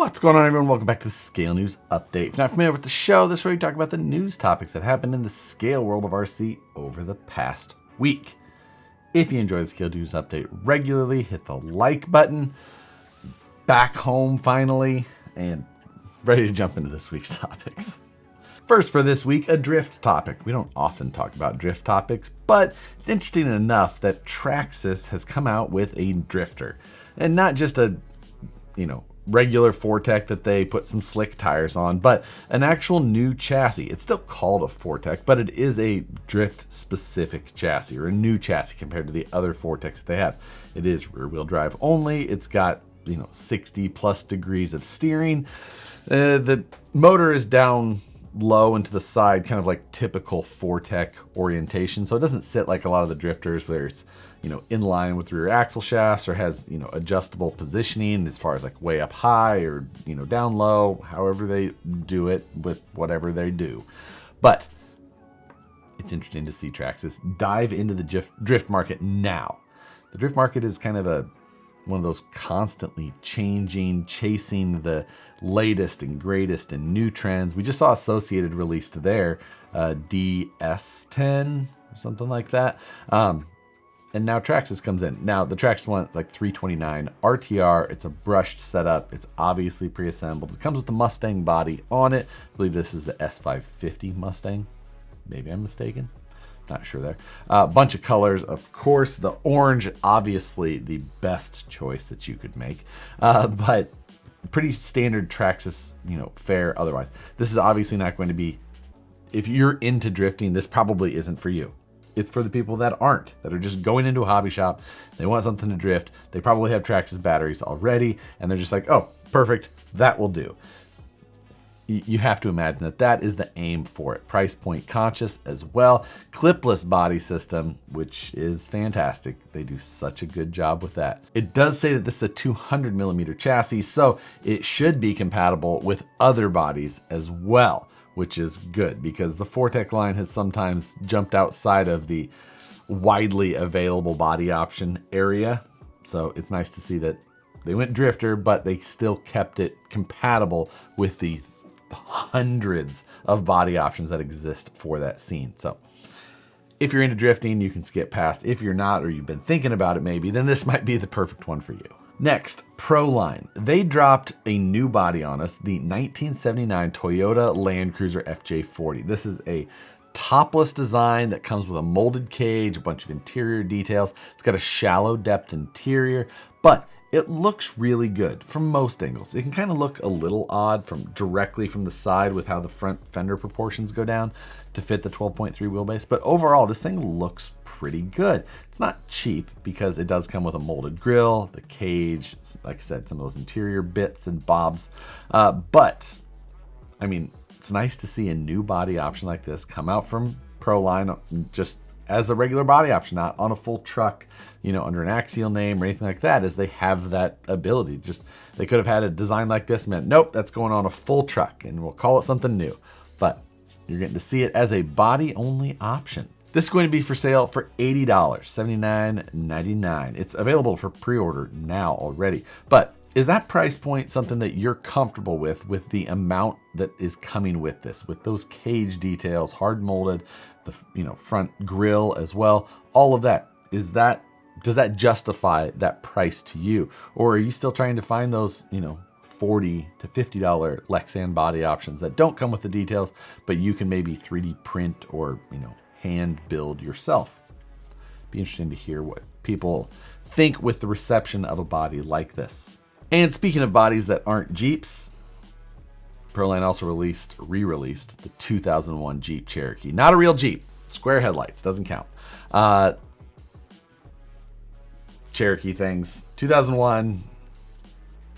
What's going on, everyone? Welcome back to the Scale News Update. If you're not familiar with the show, this is where we talk about the news topics that happened in the scale world of RC over the past week. If you enjoy the Scale News Update regularly, hit the like button. Back home finally, and ready to jump into this week's topics. First for this week, a drift topic. We don't often talk about drift topics, but it's interesting enough that Traxxas has come out with a drifter. And not just a, regular Fortec that they put some slick tires on, but an actual new chassis. It's still called a Fortec, but it is a drift specific chassis, or a new chassis compared to the other Fortecs that they have. It is rear wheel drive only. It's got 60 plus degrees of steering. The motor is down low and to the side, kind of like typical Fortec orientation. So it doesn't sit like a lot of the drifters where it's, in line with rear axle shafts, or has, adjustable positioning as far as like way up high or, down low, however they do it with whatever they do. But it's interesting to see Traxxas dive into the drift market now. The drift market is kind of one of those constantly changing, chasing the latest and greatest and new trends. We just saw Associated released their DS10 or something like that. And now Traxxas comes in. Now the Traxxas one, like 329 RTR. It's a brushed setup. It's obviously pre-assembled. It comes with the Mustang body on it. I believe this is the S550 Mustang. Maybe I'm mistaken. Not sure there. Bunch of colors, of course. The orange, obviously the best choice that you could make. But pretty standard Traxxas, fare otherwise. This is obviously not going to be, if you're into drifting, this probably isn't for you. It's for the people that aren't, that are just going into a hobby shop. They want something to drift. They probably have Traxxas batteries already, and they're just like, oh, perfect, that will do. You have to imagine that is the aim for it. Price point conscious as well. Clipless body system, which is fantastic. They do such a good job with that. It does say that this is a 200 millimeter chassis, so it should be compatible with other bodies as well, which is good because the Fortec line has sometimes jumped outside of the widely available body option area. So it's nice to see that they went drifter, but they still kept it compatible with the hundreds of body options that exist for that scene. So if you're into drifting, you can skip past. If you're not, or you've been thinking about it maybe, then this might be the perfect one for you. Next, Proline. They dropped a new body on us, the 1979 Toyota Land Cruiser FJ40. This is a topless design that comes with a molded cage, a bunch of interior details. It's got a shallow depth interior, but it looks really good from most angles. It can kind of look a little odd directly from the side with how the front fender proportions go down to fit the 12.3 wheelbase, but overall this thing looks pretty good. It's not cheap because it does come with a molded grille, the cage, like I said, some of those interior bits and bobs. But I mean, it's nice to see a new body option like this come out from Proline just as a regular body option, not on a full truck, under an Axial name or anything like that, as they have that ability. Just, they could have had a design like this and meant, nope, that's going on a full truck and we'll call it something new. But you're getting to see it as a body only option. This is going to be for sale for $80, $79.99. It's available for pre-order now already. But is that price point something that you're comfortable with the amount that is coming with this, with those cage details, hard molded, the front grille as well, all of that? Does that justify that price to you? Or are you still trying to find those, $40 to $50 Lexan body options that don't come with the details, but you can maybe 3D print or, hand build yourself? Be interesting to hear what people think with the reception of a body like this. And speaking of bodies that aren't Jeeps, Proline also re-released the 2001 Jeep Cherokee. Not a real Jeep. Square headlights, doesn't count. Cherokee things. 2001,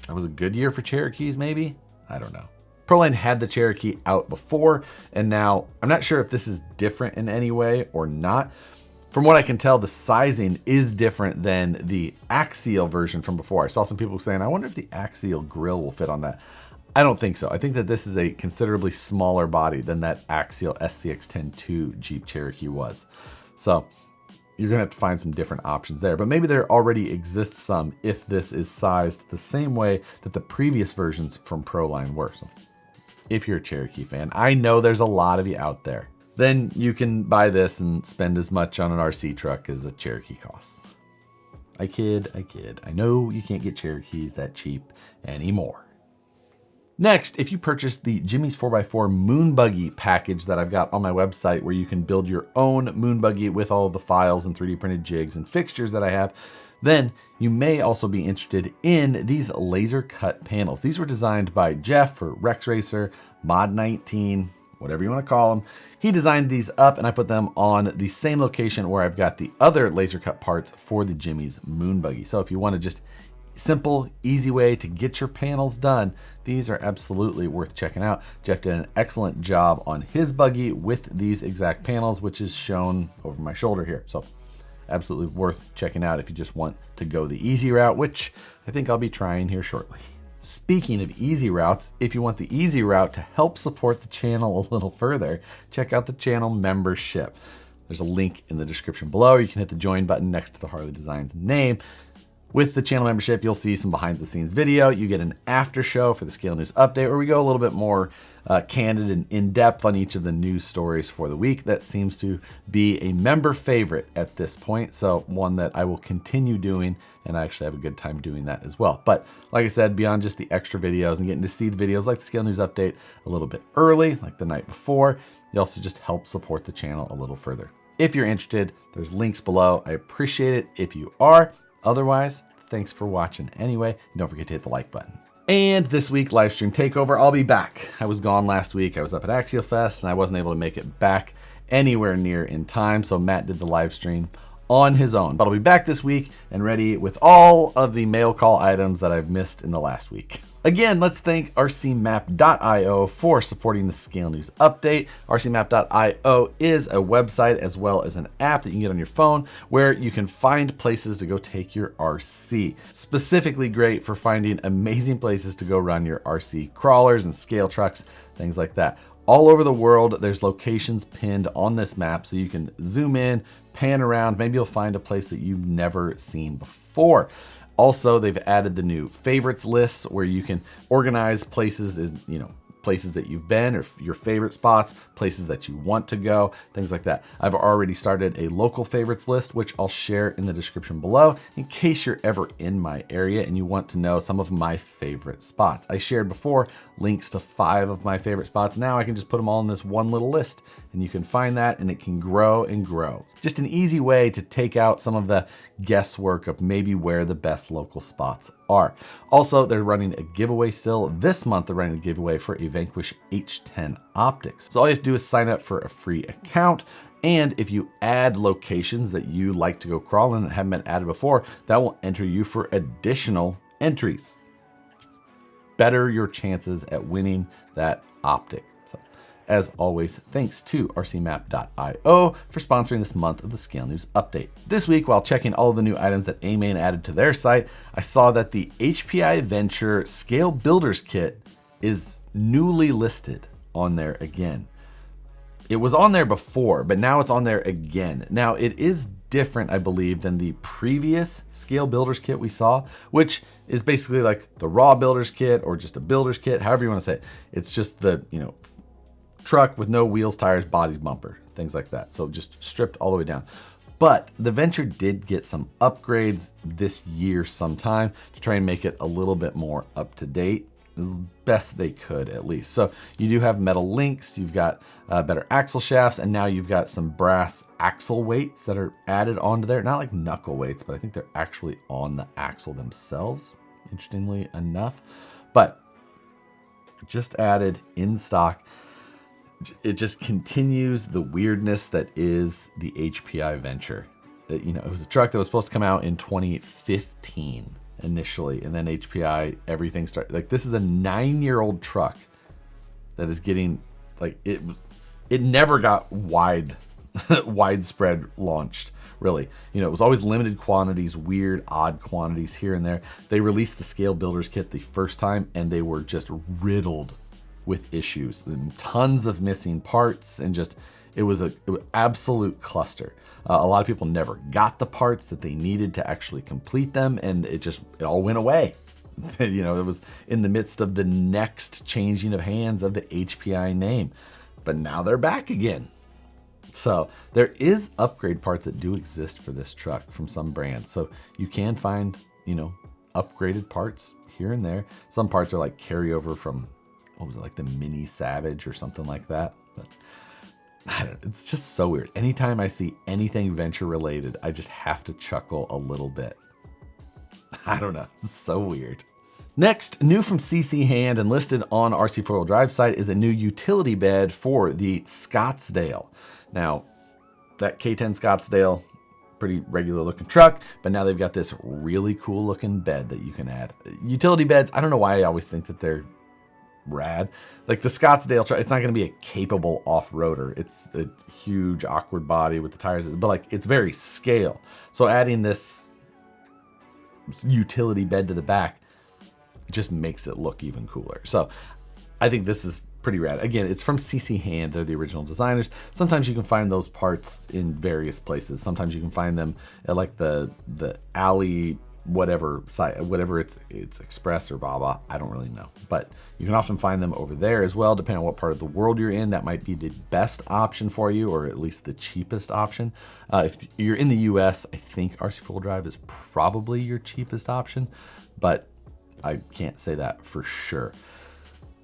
that was a good year for Cherokees, maybe? I don't know. Proline had the Cherokee out before, and now I'm not sure if this is different in any way or not. From what I can tell, the sizing is different than the Axial version from before. I saw some people saying, I wonder if the Axial grille will fit on that. I don't think so. I think that this is a considerably smaller body than that Axial SCX-10-2 Jeep Cherokee was. So you're gonna have to find some different options there, but maybe there already exists some if this is sized the same way that the previous versions from Proline were. So if you're a Cherokee fan, I know there's a lot of you out there, then you can buy this and spend as much on an RC truck as a Cherokee costs. I kid. I know you can't get Cherokees that cheap anymore. Next, if you purchase the Jimmy's 4x4 Moonbuggy package that I've got on my website, where you can build your own Moonbuggy with all of the files and 3D printed jigs and fixtures that I have, then you may also be interested in these laser cut panels. These were designed by Jeff for Rex Racer, Mod 19, whatever you want to call them. He designed these up and I put them on the same location where I've got the other laser cut parts for the Jimmy's Moonbuggy. So if you want to just simple, easy way to get your panels done, these are absolutely worth checking out. Jeff did an excellent job on his buggy with these exact panels, which is shown over my shoulder here. So absolutely worth checking out if you just want to go the easy route, which I think I'll be trying here shortly. Speaking of easy routes, if you want the easy route to help support the channel a little further, check out the channel membership. There's a link in the description below, or you can hit the join button next to the Harley Designs name. With the channel membership, you'll see some behind the scenes video. You get an after show for the Scale News update, where we go a little bit more candid and in depth on each of the news stories for the week. That seems to be a member favorite at this point. So one that I will continue doing, and I actually have a good time doing that as well. But like I said, beyond just the extra videos and getting to see the videos like the Scale News update a little bit early, like the night before, you also just help support the channel a little further. If you're interested, there's links below. I appreciate it if you are. Otherwise, thanks for watching anyway. And don't forget to hit the like button. And this week, livestream takeover, I'll be back. I was gone last week. I was up at Axial Fest and I wasn't able to make it back anywhere near in time. So Matt did the live stream on his own, but I'll be back this week and ready with all of the mail call items that I've missed in the last week. Again, let's thank rcmap.io for supporting the Scale News update. rcmap.io is a website as well as an app that you can get on your phone where you can find places to go take your RC. Specifically great for finding amazing places to go run your RC crawlers and scale trucks, things like that. All over the world, there's locations pinned on this map so you can zoom in, pan around, maybe you'll find a place that you've never seen before. Also, they've added the new favorites lists where you can organize places, places that you've been or your favorite spots, places that you want to go, things like that. I've already started a local favorites list, which I'll share in the description below in case you're ever in my area and you want to know some of my favorite spots. I shared before links to 5 of my favorite spots. Now I can just put them all in this one little list and you can find that and it can grow and grow. Just an easy way to take out some of the guesswork of maybe where the best local spots are. Also, they're running a giveaway still. This month, they're running a giveaway for a Vanquish H10 optics. So all you have to do is sign up for a free account. And if you add locations that you like to go crawl in that haven't been added before, that will enter you for additional entries. Better your chances at winning that optic. So, as always, thanks to rcmap.io for sponsoring this month of the Scale News update. This week, while checking all of the new items that A-Main added to their site, I saw that the HPI Venture Scale Builders Kit is newly listed on there again. It was on there before, but now it's on there again. Now, it is different, I believe, than the previous Scale Builders Kit we saw, which is basically like the raw Builders Kit or just a Builders Kit, however you want to say it. It's just the, truck with no wheels, tires, body, bumper, things like that. So just stripped all the way down. But the Venture did get some upgrades this year sometime to try and make it a little bit more up to date, as best they could at least. So you do have metal links, you've got better axle shafts, and now you've got some brass axle weights that are added onto there. Not like knuckle weights, but I think they're actually on the axle themselves, interestingly enough. But just added in stock. It just continues the weirdness that is the HPI Venture. It was a truck that was supposed to come out in 2015 initially, and then HPI, everything started. Like, this is a 9-year-old truck that is getting, like, it never got widespread launched, really. It was always limited quantities, weird, odd quantities here and there. They released the Scale Builders Kit the first time, and they were just riddled with issues and tons of missing parts, and just It was an absolute cluster. A lot of people never got the parts that they needed to actually complete them, and it all went away. You know, it was in the midst of the next changing of hands of the HPI name, but now they're back again. So there is upgrade parts that do exist for this truck from some brands. So you can find, you know, upgraded parts here and there. Some parts are like carryover from, what was it, like the Mini Savage or something like that. But I don't know, it's just so weird. Anytime I see anything Venture related, I just have to chuckle a little bit. I don't know, it's so weird. Next, new from CChand and listed on RC 4-wheel drive site is a new utility bed for the Scottsdale. Now, that K10 Scottsdale, pretty regular looking truck, but now they've got this really cool looking bed that you can add. Utility beds, I don't know why I always think that they're rad. Like the Scottsdale truck, it's not going to be a capable off-roader. It's a huge awkward body with the tires, but like it's very scale. So adding this utility bed to the back just makes it look even cooler. So I think this is pretty rad. Again, it's from CChand. They're the original designers. Sometimes you can find those parts in various places. Sometimes you can find them at like the alley, whatever site, whatever it's Express or Baba. I don't really know, but you can often find them over there as well, depending on what part of the world you're in. That might be the best option for you, or at least the cheapest option. If you're in the US, I think RC 4-wheel drive is probably your cheapest option, but I can't say that for sure.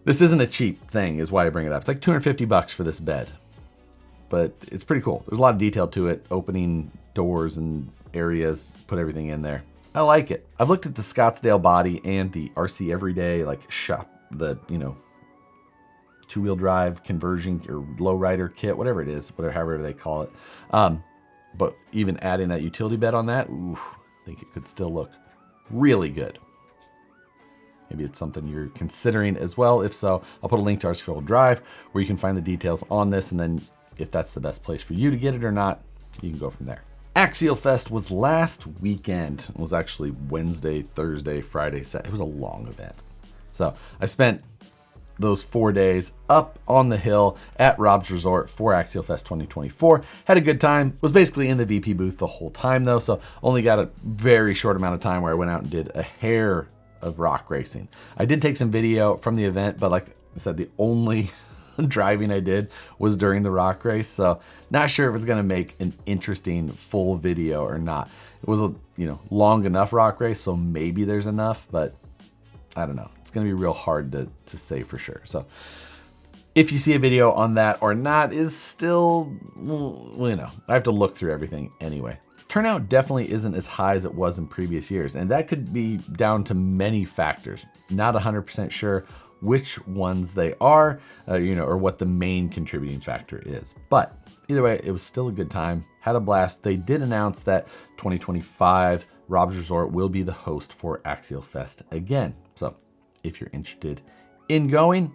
This isn't a cheap thing, is why I bring it up. It's like $250 for this bed, but it's pretty cool. There's a lot of detail to it, opening doors and areas, put everything in there. I like it. I've looked at the Scottsdale body and the RC Everyday like shop, the, you know, 2-wheel drive conversion or lowrider kit, whatever it is, however they call it. But even adding that utility bed on that, ooh, I think it could still look really good. Maybe it's something you're considering as well. If so, I'll put a link to RC 4-wheel drive where you can find the details on this. And then if that's the best place for you to get it or not, you can go from there. Axial Fest was last weekend. It was actually Wednesday, Thursday, Friday, Saturday. It was a long event. So I spent those 4 days up on the hill at Rob's Resort for Axial Fest 2024. Had a good time. Was basically in the VP booth the whole time though. So only got a very short amount of time where I went out and did a hair of rock racing. I did take some video from the event, but like I said, the only driving I did was during the rock race. So not sure if it's going to make an interesting full video or not. It was a, you know, long enough rock race, so maybe there's enough, but I don't know. It's going to be real hard to say for sure. So if you see a video on that or not is still, well, you know, I have to look through everything anyway. Turnout definitely isn't as high as it was in previous years, and that could be down to many factors. Not 100% sure which ones they are, you know, or what the main contributing factor is. But either way, it was still a good time. Had a blast. They did announce that 2025 Rob's Resort will be the host for Axial Fest again. So if you're interested in going,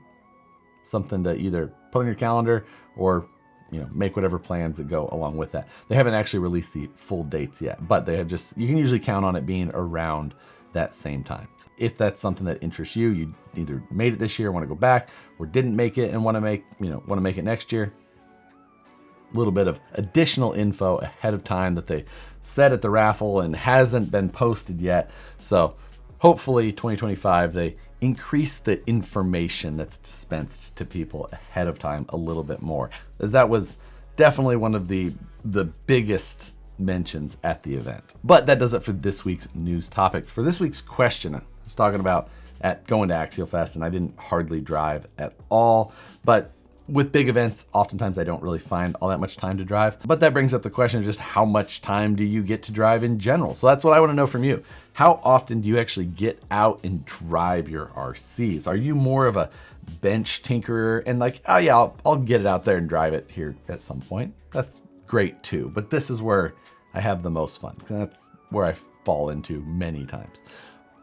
something to either put on your calendar or, you know, make whatever plans that go along with that. They haven't actually released the full dates yet, but they have just, you can usually count on it being around that same time. So if that's something that interests you, you either made it this year, want to go back, or didn't make it and want to make it next year, a little bit of additional info ahead of time that they said at the raffle and hasn't been posted yet. So hopefully 2025, they increase the information that's dispensed to people ahead of time a little bit more, as that was definitely one of the biggest mentions at the event. But that does it for this week's news topic. For this week's question, I was talking about going to Axial Fest, and I didn't hardly drive at all, but with big events, oftentimes I don't really find all that much time to drive. But that brings up the question of just how much time do you get to drive in general? So that's what I want to know from you. How often do you actually get out and drive your RCs? Are you more of a bench tinkerer and like, oh yeah, I'll get it out there and drive it here at some point? That's great too. But this is where I have the most fun, because that's where I fall into many times.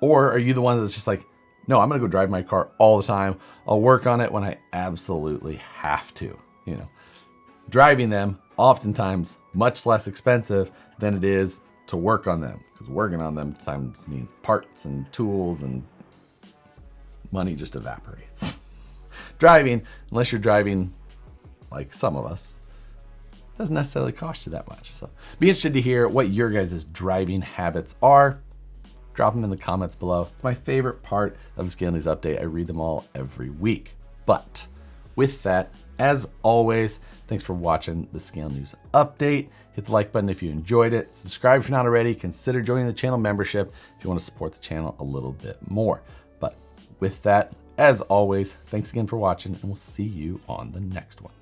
Or are you the one that's just like, no, I'm gonna go drive my car all the time. I'll work on it when I absolutely have to. You know, driving them oftentimes much less expensive than it is to work on them, because working on them sometimes means parts and tools, and money just evaporates. Driving, unless you're driving like some of us, doesn't necessarily cost you that much. So be interested to hear what your guys' driving habits are. Drop them in the comments below. It's my favorite part of the Scale News Update. I read them all every week. But with that, as always, thanks for watching the Scale News Update. Hit the like button if you enjoyed it. Subscribe if you're not already. Consider joining the channel membership if you want to support the channel a little bit more. But with that, as always, thanks again for watching, and we'll see you on the next one.